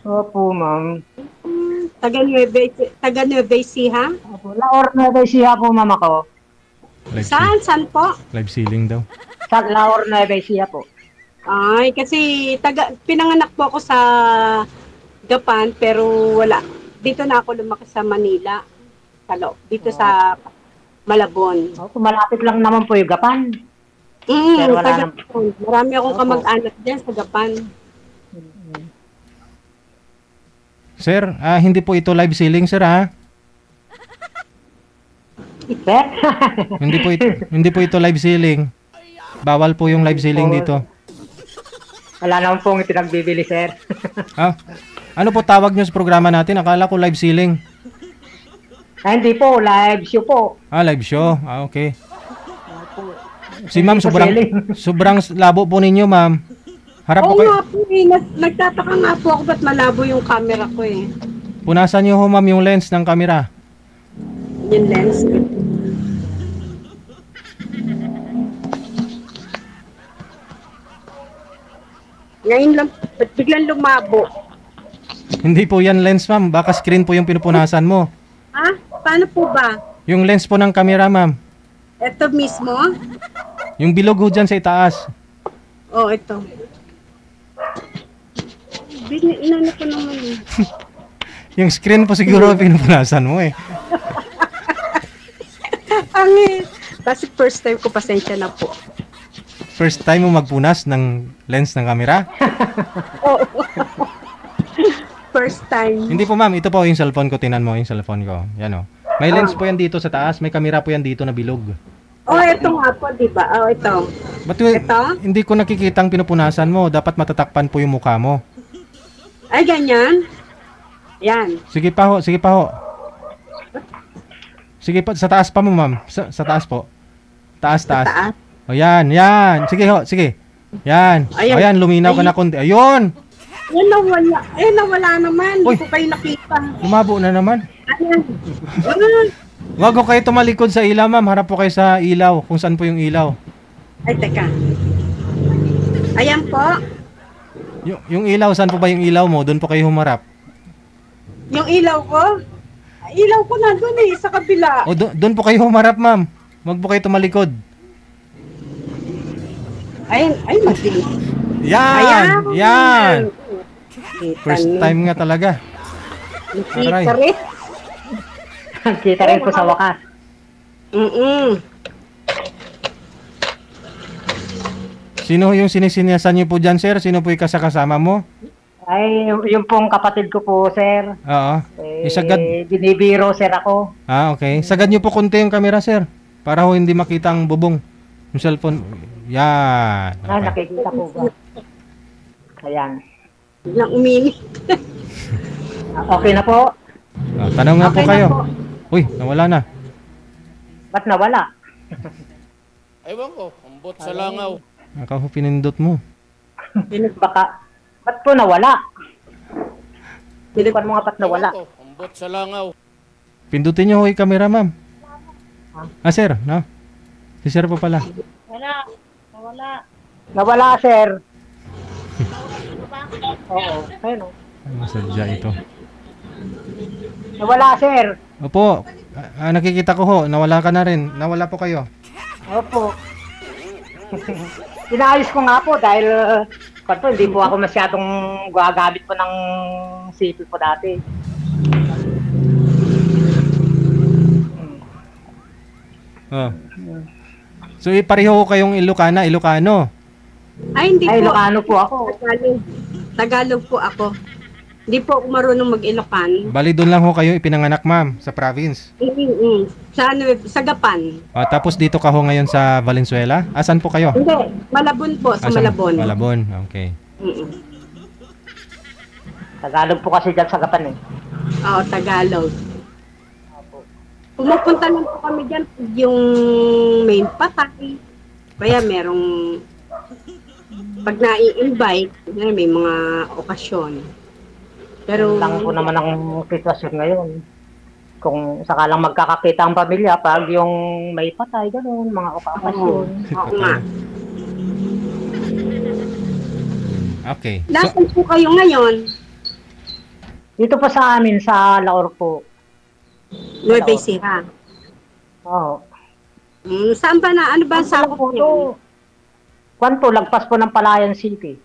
Opo, ma'am. Taga Nueva Ecija? Opo, Laor Nueva Ecija po, ma'am ako. Live Saan? Saan po? live ceiling daw. Sa Laor Nueva Ecija po. Ay, kasi pinanganak po ako sa Japan, pero wala. Dito na ako lumaki sa Manila. Dito sa Malabon. Opo, malapit lang naman po yung Gapan. Mm, Pero wala taga- naman. Marami akong Opo. kamag-anak dyan sa Japan. Sir, hindi po ito live ceiling, sir, ha? Sir? Hindi po ito live ceiling. Bawal po yung live ceiling dito. Wala naman pong ipinagbibili, sir. Ah, ano po tawag nyo sa programa natin? Akala ko live ceiling. Hindi po, live show po. Live show. Okay. Si ma'am, Hindi po sobrang ceiling. labo po ninyo, ma'am. Harap po Oo kayo. nga po eh. Nagtataka nga po ako ba't malabo yung camera ko eh. Punasan nyo ho, ma'am, yung lens ng camera. Yung lens. Ngayon lang, ba't biglang lumabo? Hindi po yan lens, ma'am. Baka screen po yung pinupunasan mo. Ha? Paano po ba? Yung lens po ng camera, ma'am. Ito mismo? Yung bilog ho dyan sa itaas. Oh, ito. Inano ko naman eh. Yung screen po siguro pinupunasan mo eh. Angin. Kasi first time ko, pasensya na po. First time mo magpunas ng lens ng camera? Oo. First time. Hindi po, ma'am. Ito po yung cellphone ko. Tinan mo yung cellphone ko. Yan o. May lens po yan dito sa taas. May camera po yan dito na bilog. Oh, ito nga po, di ba? Oh, ito. Ba't Ito? hindi ko nakikita ang pinupunasan mo? Dapat matatakpan po yung mukha mo. Ay, ganyan. Yan. Sige pa ho. Sige pa ho. Sige pa. Sa taas pa mo, ma'am. Sa taas po. Taas, taas. Taas. O yan, yan. Sige ho. Sige. Yan. Ayan. O yan, luminaw ka na konti. Ayun! Yan nawala. Eh, nawala naman. Uy. Hindi ko kayo nakita. Lumabo na naman. Ayan. Ayan. Wag ko kayo tumalikod sa ilaw, ma'am. Harap po kayo sa ilaw. Kung saan po yung ilaw. Ay, teka. Ayan po. Yung ilaw, saan po ba yung ilaw mo? Doon po kayo humarap. Yung ilaw ko. Ilaw ko na doon eh, sa kabila. O doon po kayo humarap, ma'am. Wag po kayo tumalikod. Ay, madilim. Yan! Yan! Kita First niyo. time nga talaga. Aray. Kita rin. Kita rin po sa wakas. Sino yung sinisinasan niyo po dyan, sir? Sino po yung kasama mo? Ay, yung pong kapatid ko po, sir. Oo. Isagad. Binibiro, sir, ako. Okay. Sagad niyo po konti yung camera, sir. Para ho hindi makita ang bubong. Yung cellphone. Yan. Okay. Nakikita po ba? Ayan. Biglang uminit. Okay na po. Tanong nga po Okay na kayo. po. Uy, nawala na. Ba't nawala? Ewan ko, ambot sa langaw. Ako pinindot mo. Baka, ba't po nawala? Bilipan mo nga ba't nawala? Ewan ko, ambot sa langaw. Pindutin niyo ho yung camera, ma'am. Sir, no? Si sir po pala. Nawala, sir. Oo, ayun o. Masadya ito. Nawala, sir. Opo. Nakikita ko ho. Nawala ka na rin. Nawala po kayo. Opo. Inaayos ko nga po dahil hindi po ako masyadong gagamit po ng CP po dati. Oh. So, pareho ko kayong Ilocano. Ay, hindi Ay, po. Ilocano po ako. Tagalog po ako. Hindi po ako marunong mag-Ilocano. Bali, doon lang ho kayo ipinanganak, ma'am, sa province. Sa Gapan. Tapos dito ka ho ngayon sa Valenzuela? Saan po kayo? Hindi, Malabon po, sa Malabon. Malabon, okay. Tagalog po kasi dyan sa Gapan eh. Oo, Tagalog. Pumupunta lang po kami dyan yung main patay. Kaya merong pag na-i-invite, may mga okasyon. Pero Lang po naman ang sitwasyon ngayon. Kung sakalang magkakakita ang pamilya, pag yung may patay, gano'n, mga okasyon. oo nga. Okay. So, Nasaan po kayo ngayon? Dito po sa amin, sa Laor po. Nueva Ecija. Oo. Saan ba na? Ano ba ang Kwan sakop po niyo? to. Kwan po, lagpas po ng Palayan City.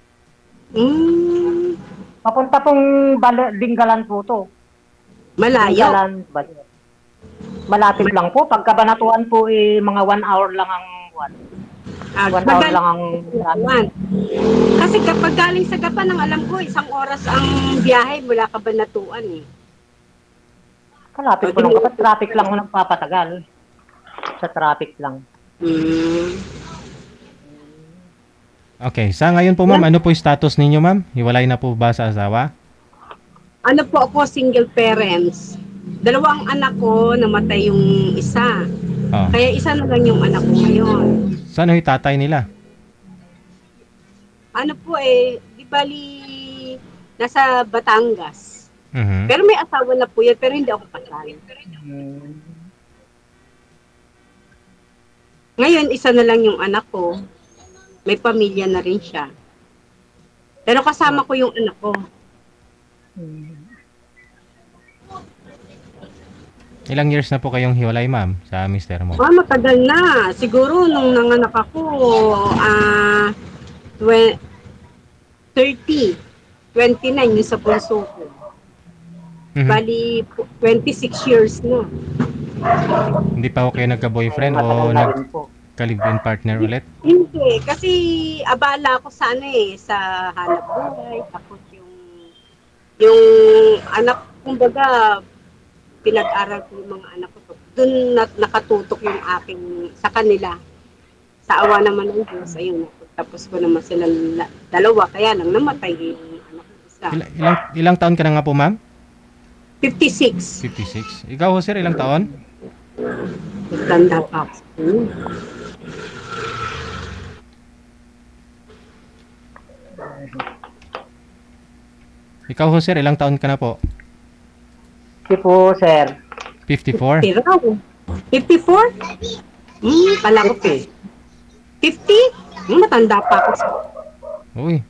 Papunta pong Dingalan po to. Malayo. Dingalan, malapit lang po. Pagkabanatuan po, mga 1 hour lang ang 1 hour lang ang Kasi kapag galing sa Gapan, ang alam ko, 1 oras ang biyahe mula Kabanatuan eh. Kalapit po nung kapag traffic lang ang nagpapatagal. Sa traffic lang. Okay, sa ngayon po ma'am, ano po yung status ninyo ma'am? Hiwalay na po ba sa asawa? Ano po ako, single parents. 2 anak ko, namatay yung isa. Oh. Kaya isa na lang yung anak ko ngayon. Saan yung tatay nila? Ano po di bali, nasa Batangas. Pero may asawa na po yan, pero hindi ako kasal. Ngayon, isa na lang yung anak ko. May pamilya na rin siya. Pero kasama ko yung anak ko. Ilang years na po kayong hiwalay ma'am sa mister mo? Matagal na. Siguro nung nanganak ako, 30, 29 yung sa bunso ko. Bali, 26 years na. Hindi pa ako kayo nagka-boyfriend o nagka-live-in partner ulit? Hindi, kasi abala ako sa sa hanap buhay. Tapos yung anak, kumbaga, pinag-aral ko yung mga anak ko. Doon nakatutok yung aking, sa kanila. Sa awa naman ng Diyos, ayun, tapos ko naman sila 2, kaya lang namatay yung anak ko isa. Ilang taon ka na nga po ma'am? 56. 56. Ikaw ho sir, ilang taon? Tanda pa ako. Ikaw ho sir, ilang taon ka na po? Sige po, sir. 54? 54? Pala ko 50? Matanda pa ako. Uy.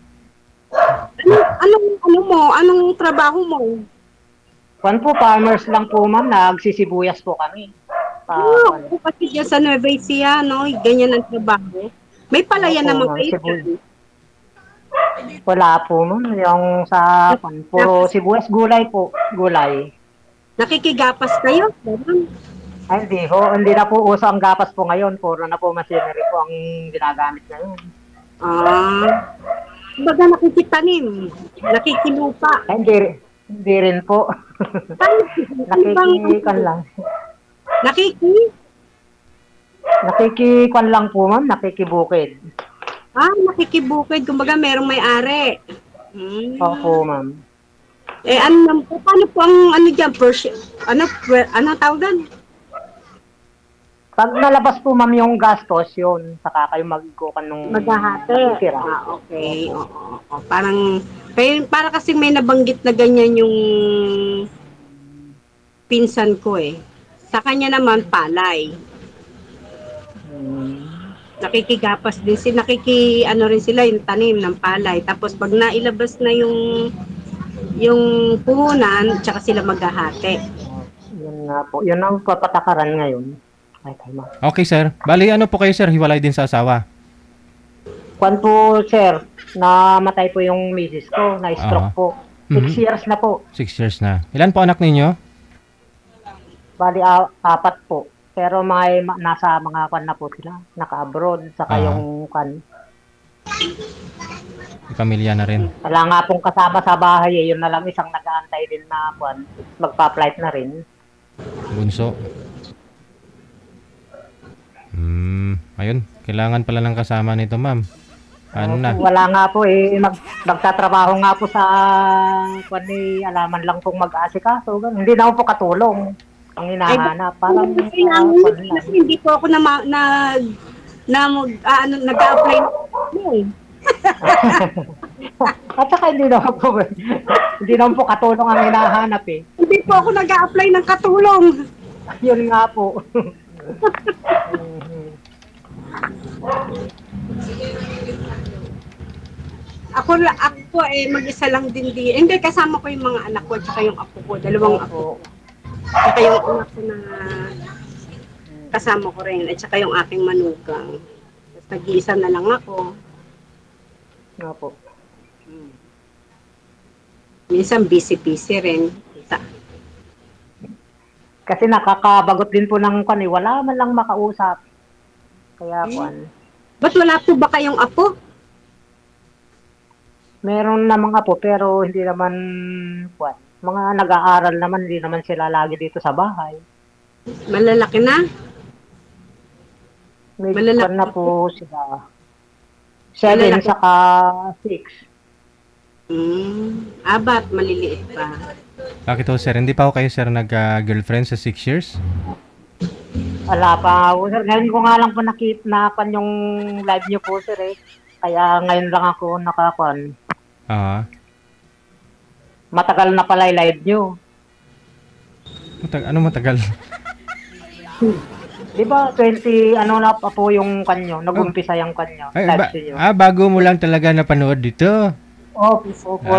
Anong trabaho mo? Kwan po, farmers lang po ma'am, nagsisibuyas po kami. Kasi dyan sa Nueva Ecija, ganyan ang trabaho. May palayan naman kayo. Wala po ma'am, yung sa puro sibuyas, gulay po, gulay. Nakikigapas kayo? Ay, hindi na po uso ang gapas po ngayon, puro na po machinery po ang ginagamit ngayon. Baga nakikitanim, nakikilupa. Ay, hindi rin po. Nakikikan lang. Nakikikwan lang po ma'am, nakikibukid. Nakikibukid, kumbaga merong may-ari. Opo ma'am. Paano po ang dyan? Ano tawag doon? Pag nalabas po ma'am yung gastos, yun, saka kayo magkukan nung maghahati. tira. Okay. Oo. Para kasi may nabanggit na ganyan yung pinsan ko Sa kanya naman, palay. Nakikigapas din sila, rin sila yung tanim ng palay. Tapos pag nailabas na yung puhunan, tsaka sila maghahati. Yun nga po. Yun ang papatakaran ngayon. Okay sir. Bali ano po kayo sir? Hiwalay din sa asawa? Kwan po sir, namatay po yung misis ko, na-stroke po. 6 years na po. 6 years na. Ilan po anak ninyo? Bali 4 po. Pero nasa mga kwan na po sila. Naka-abroad. Saka yung kwan. Pamilya na rin. Wala nga pong kasama sa bahay Yun na lang isang nag-aantay din na kwan. Magpa-flight na rin. Bunso. Ayun. Kailangan pala ng kasama nito ma'am. Ano na? Wala nga po magtatrabaho nga po sa kwan alaman lang pong mag-asikaso. Hindi na po katulong. Ang hinahanap. Parang kasi hindi po ako nag-apply At saka hindi naman po katulong ang hinahanap Hindi po ako nag-apply ng katulong. Yun nga po. Ako mag-isa lang din di. Hindi, kasama ko yung mga anak ko at saka yung apo ko. Dalawang apo. Opo. Saka yung anak ko na kasama ko rin. At saka yung aking manugang. Tapos nag-iisa na lang ako. Opo. Minsan busy-busy rin. Kasi nakakabagot din po ng kwan, wala man lang makausap. Kaya kwan. Ba't wala po ba kayong apo? Meron namang apo pero hindi naman kwan. Mga nag-aaral naman, hindi naman sila lagi dito sa bahay. Malalaki na? May Malalaki kwan na po sila. 7 Malalaki. saka 6. Ba't maliliit pa? Bakit ho, sir? Hindi pa ho kayo, sir, nag-girlfriend sa 6 years? Wala pa ako, sir. Ngayon ko nga lang po nakita yung live niyo po, sir eh. Kaya ngayon lang ako nakakon. Matagal na pala yung live niyo. Ano matagal? Di ba 20 ano na pa po yung kanyo? Nag-umpisa yung kanyo. Ay, Live niyo. bago mo lang talaga napanood dito. Opo,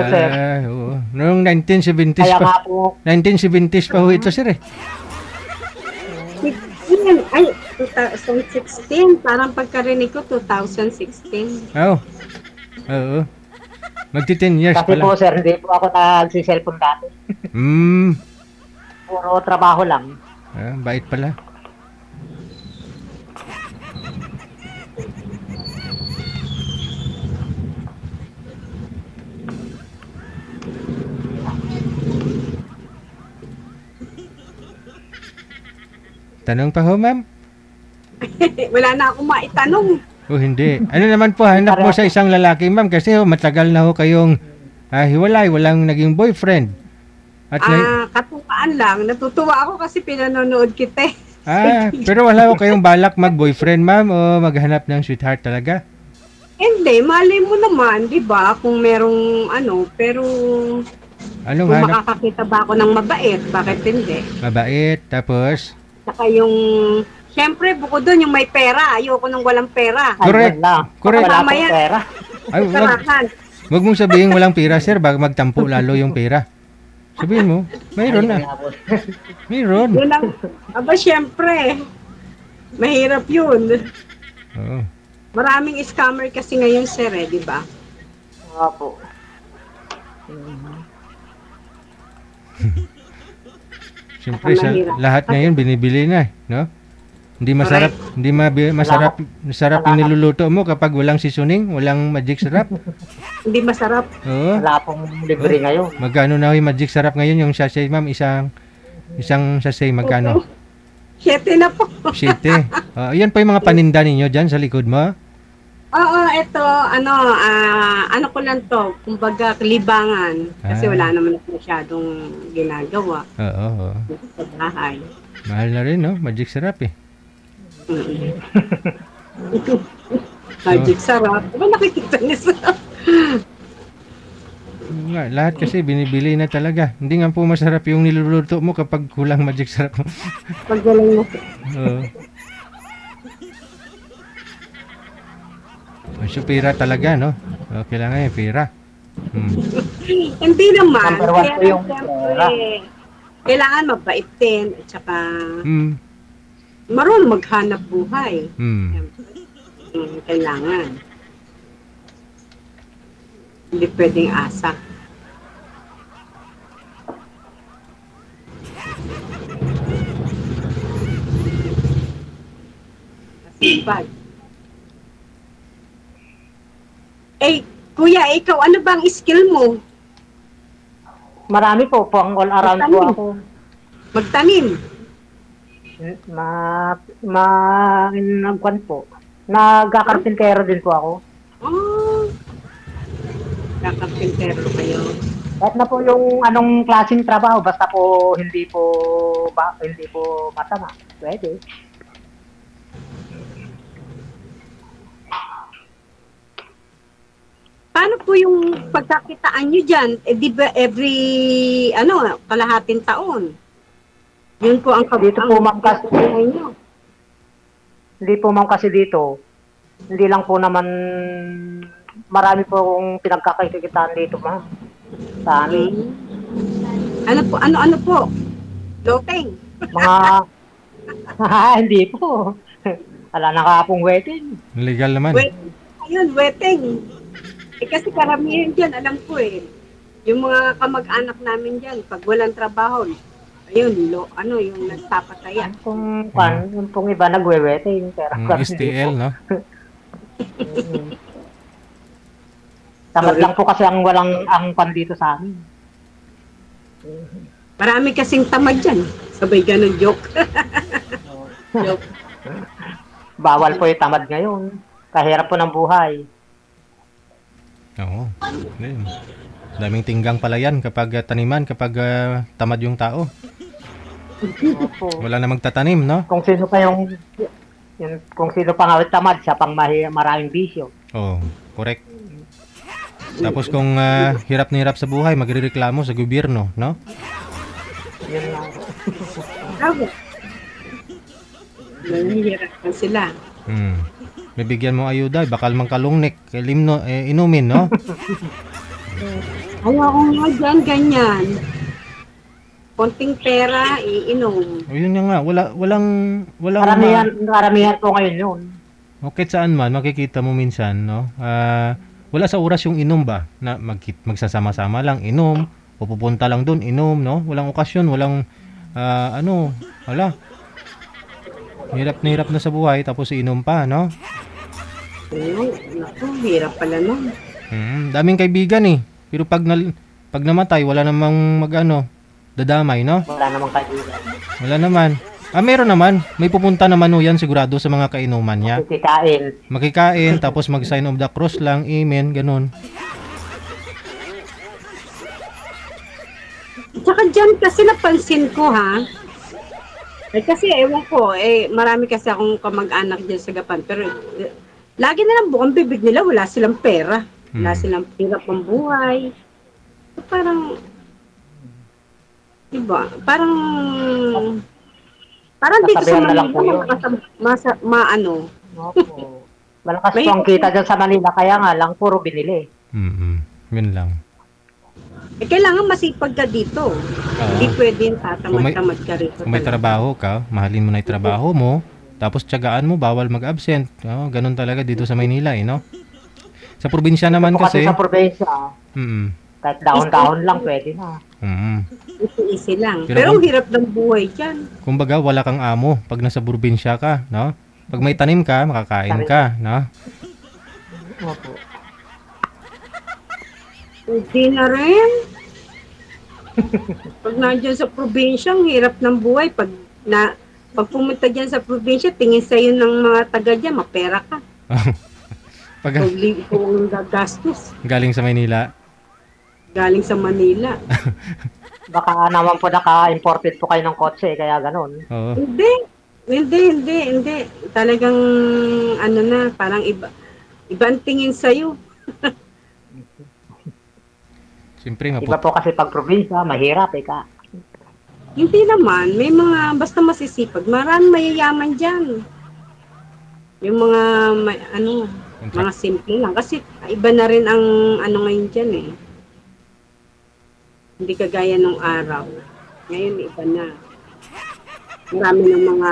sir. Oo. Noong 1970s Kaya pa. nga po, 1970s pa ho ito, sir eh. Ay, 2016. Parang pagkarinig ko, 2016. Oo. Magti 10 years kasi pa po lang. sir, hindi po ako nagsi-cellphone dati. Puro trabaho lang. Bait pala. Tanong pa ho, ma'am? Wala na akong maitanong. Hindi. Ano naman po, hanap mo sa isang lalaki, ma'am, kasi matagal na ho kayong hiwalay, walang naging boyfriend. At Katuwaan lang. Natutuwa ako kasi pinanonood kita. pero wala ho kayong balak mag-boyfriend, ma'am, o maghanap ng sweetheart talaga? Hindi, malay mo naman, di ba? Kung merong pero Anong kung hanap? makakakita ba ako ng mabait, bakit hindi? Mabait, tapos? Saka yung, syempre, bukod doon, yung may pera. Ayoko nang walang pera. Correct. Correct. Wala Tama pong yan. pera. Ay, Sarahan. wag mong sabihin walang pera, sir, baka magtampo lalo yung pera. Sabihin mo, mayroon na. Mayroon. Yun lang. Syempre. Mahirap yun. Oo. Maraming scammer kasi ngayon, sir, di ba? Opo. Siyempre, lahat ngayon binibili na, no? Hindi masarap, masarap yung niluluto mo kapag walang seasoning, walang magic sarap. Hindi masarap. Oo. Wala pong libre ngayon. Magkano na yung magic sarap ngayon yung sachet, ma'am? Isang sachet, magkano? 7 na po. 7. Yan po yung mga paninda ninyo dyan sa likod mo? Oo, ito, ano ko lang to, kumbaga, libangan. Kasi wala naman ako masyadong ginagawa Oo. sa bahay. Mahal na rin, no? Magic sarap eh. Magic sarap. Diba nakikita niya sarap? Lahat kasi binibili na talaga. Hindi nga po masarap yung niluluto mo kapag kulang magic sarap mo. Pag walang mo. Oo. So, pera talaga, no? Kailangan yung pera. Hindi naman. Number one po yung Siyempre, kailangan mabait din. At saka, marunong maghanap buhay. Kailangan. Hindi pwedeng asa. Masipag. Kuya, ikaw, ano bang skill mo? Marami po, pang all around po ako. Magtanim. Nagkwan po. Nagkakarpintero din po ako. Kakapintero kayo. Kahit na po yung anong klaseng trabaho, basta po hindi po masama. Pwede. Paano po yung pagkakitaan nyo dyan? Di ba every, kalahating taon? Yun po ang Dito po, ma'am, kasi nyo. Hindi po, ma'am, kasi dito, hindi lang po naman marami po akong pinagkakakitaan dito, ma'am. Sa amin. Ano po? Loteng. Mga, hindi po. Wala na ka pong wedding. Legal naman. Ayun, weteng. Kasi karamihan dyan, alam ko yung mga kamag-anak namin dyan, pag walang trabaho, ayun, yung nagpapataya. Yung pong iba nagwe-wedding. Pero STL, no? Tamad lang po kasi ang pan dito sa amin. Marami kasing tamad dyan. Sabay ganun joke. Joke. Bawal po yung tamad ngayon. Kahirap po ng buhay. Oo. Daming tinggang pala yan kapag taniman, kapag tamad yung tao. Opo. Wala na magtatanim, no? Kung sino pa kung sino pa nga tamad, siya pang maraming bisyo. Oo, correct. Tapos kung hirap na hirap sa buhay, magrereklamo sa gobyerno, no? Yun lang. Bravo. Nahihirapan sila. Bibigyan mo ayuda, bakal mang kalungnik, inumin, no? Ayaw nga dyan, ganyan. Konting pera, iinom. O yun nga, walang Karamihan po ngayon yun. okay saan man, makikita mo minsan, no? Wala sa oras yung inom ba? Na magsasama-sama lang, inom, o pupunta lang doon, inom, no? Walang okasyon, walang, wala. Hirap na sa buhay, tapos inom pa, no? Naku, hirap pala nun. Daming kaibigan eh. Pero pag namatay, wala namang dadamay, no? Wala namang kaibigan. Wala naman. Meron naman. May pupunta naman yan sigurado sa mga kainuman niya. Makikain, tapos mag-sign of the cross lang, amen, ganun. Tsaka dyan kasi napansin ko kasi ewan ko, marami kasi akong kamag-anak dyan sa Gapan, pero lagi na lang bukang bibig nila, wala silang pera. Wala silang hirap ng buhay. So, parang, diba, parang di ko sa Manila maano. Opo. Malakas po ang kita dyan sa Manila, kaya nga lang, puro binili. Yun lang. Kailangan masipag ka dito. Hindi pwedeng tatamad-tamad ka rito. Kung may trabaho ka, mahalin mo na yung trabaho mo, tapos tiyagaan mo, bawal mag-absent. Ganun talaga dito sa Maynila, no? Sa probinsya naman kasi... Sa probinsya, kahit dahon-dahon lang, pwede na. Easy lang. Pero ang hirap ng buhay dyan. Kumbaga, wala kang amo pag nasa probinsya ka, no? Pag may tanim ka, makakain ka, no? Opo. Hindi na rin. Pag nandiyan sa probinsya, ang hirap ng buhay. Pag pumunta dyan sa probinsya, tingin sa'yo ng mga taga dyan, mapera ka. Kung gagastos. Galing sa Maynila? Galing sa Manila. Baka naman po naka-imported po kayo ng kotse, kaya ganun. Oo. Hindi. Talagang, parang ibang tingin sa'yo. Siyempre, Iba po kasi pag probinsya, mahirap ka. Hindi naman. May mga, basta masisipag. Maraming mayayaman dyan. Yung mga, mga simple lang. Kasi iba na rin ang ngayon dyan Hindi kagaya nung araw. Ngayon, iba na. Marami ng mga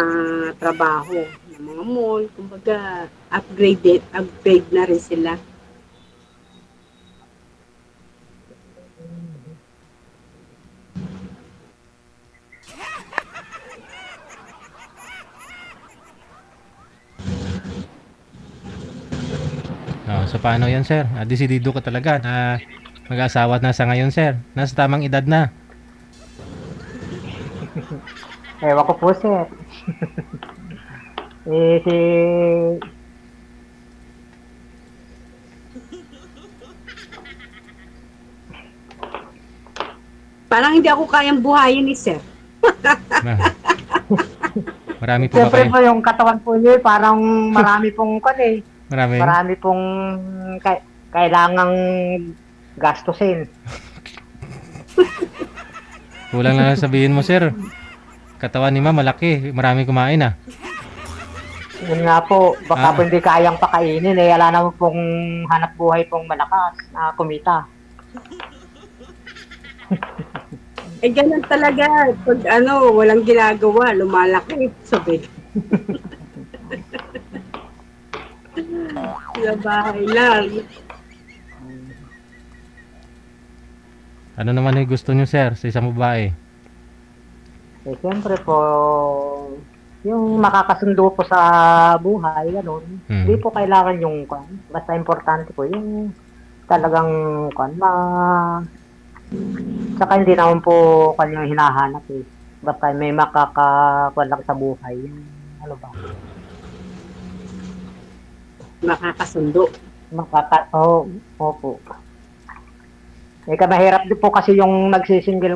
trabaho, ng mga mall. Kumbaga, upgrade na rin sila. So paano yan, sir? Desidido ka talaga na mag-asawa na sa ngayon, sir. Nasa tamang edad na. Ewan ko po, sir. Parang hindi ako kayang buhayin sir. Marami po ba Siyempre kayo? po yung katawan po niyo, parang marami pong Marami pong kailangang gastusin. Kulang lang sabihin mo, sir. Katawan ni ma malaki. Marami kumain Yun nga po, baka Ah. po hindi kayang pakainin eh. Wala naman pong hanap buhay pong malakas na kumita. Eh, ganun talaga. Pag walang ginagawa, lumalaki. Sabi. Sa bahay lang. Ano naman yung gusto niyo, sir, sa isang babae? Eh, siyempre po, yung makakasundo po sa buhay, gano'n. Hindi po kailangan yung, basta importante po, yung talagang, saka hindi naman po kanyang hinahanap eh. Basta may makakakuha lang sa buhay. Yung, ano ba? Makakasundo. Opo. Eh, mahirap din po kasi yung nagsisingle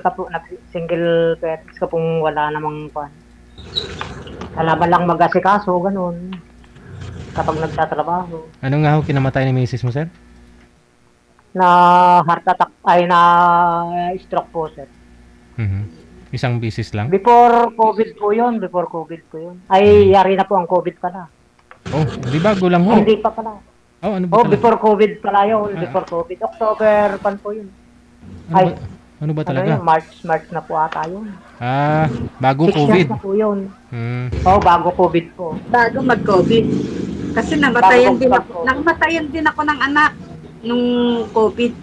parents ka pong wala namang kalaban lang mag-asikaso, ganun. Kapag nagtatrabaho. Ano nga ho kinamatay ni misis mo, sir? Na heart attack, na stroke po, sir. Isang bisis lang? Before COVID po yun. Ay, yari na po ang COVID pala. Oh, di bago lang ho. Hindi pa pala. Oh, ano ba talaga? Before COVID pala yun. Before COVID. October pan po yun. Ano ba talaga? Ano yun? March na po ata yun. Ah, bago 6 COVID. years na po yun. Hmm. Bago COVID po. Bago mag-COVID. Kasi namatayan din ako ng anak nung COVID.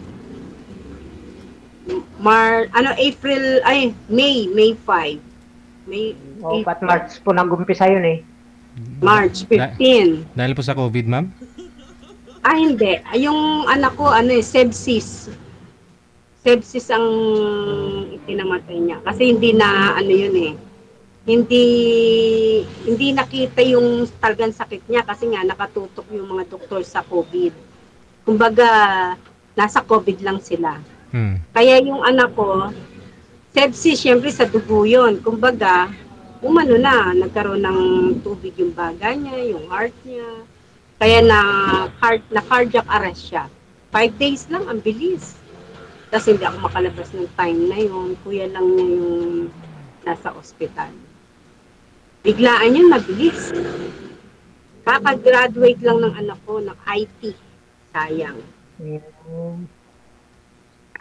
May 5. But March po nag-umpisa yun eh. March 15. Dahil po sa COVID, ma'am? Hindi. Yung anak ko, sepsis. Sepsis ang itinamatay niya. Kasi hindi na, yun eh. Hindi nakita yung talagang sakit niya kasi nga nakatutok yung mga doktor sa COVID. Kumbaga, nasa COVID lang sila. Kaya yung anak ko, sepsis, syempre sa dugo yun. Kumbaga, nagkaroon ng tubig yung baga niya, yung heart niya. Kaya na cardiac arrest siya. 5 days lang, ang bilis. Tapos hindi ako makalabas ng time na yun. Kuya lang niya yung nasa ospital. Biglaan yun, mabilis. Kaka-graduate lang ng anak ko ng IT. Sayang.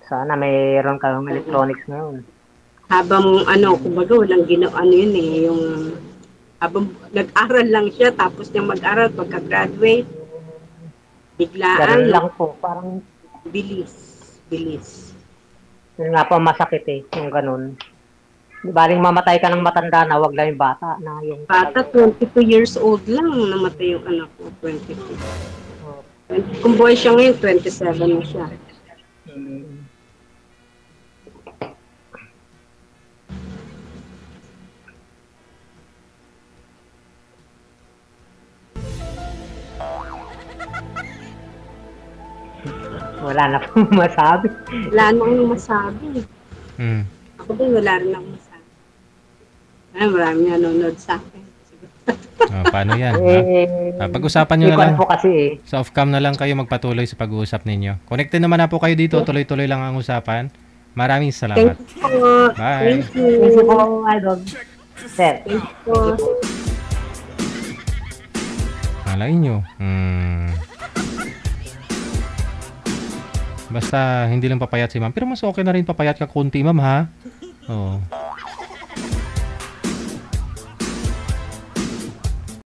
Sana mayroon kayong electronics ngayon. Habang kumbaga walang ginawa yun eh, yung habang nag-aral lang siya tapos niya mag-aral pagka-graduate biglaan Ganun lang po, parang bilis. Yun nga po masakit eh, yung ganun. Baling mamatay ka ng matanda na, wag lang yung bata na yung Bata, 22 years old lang namatay yung anak ko, 22. Kung boy siya ngayon, 27 na siya. Wala na pong masabi. Wala na akong masabi. Ako din, wala rin akong masabi. Marami nanonood sa akin. Paano yan? Pag-usapan nyo na lang. Po kasi eh. Sa off-cam na lang kayo magpatuloy sa pag-uusap ninyo. Connected naman na po kayo dito. Tuloy-tuloy lang ang usapan. Maraming salamat. Thank you po. Bye. Thank you. Thank you po, Idol. Sir. Thank you po. Malay nyo. Basta hindi lang papayat si ma'am. Pero mas okay na rin papayat ka konti, ma'am, ha? Oo.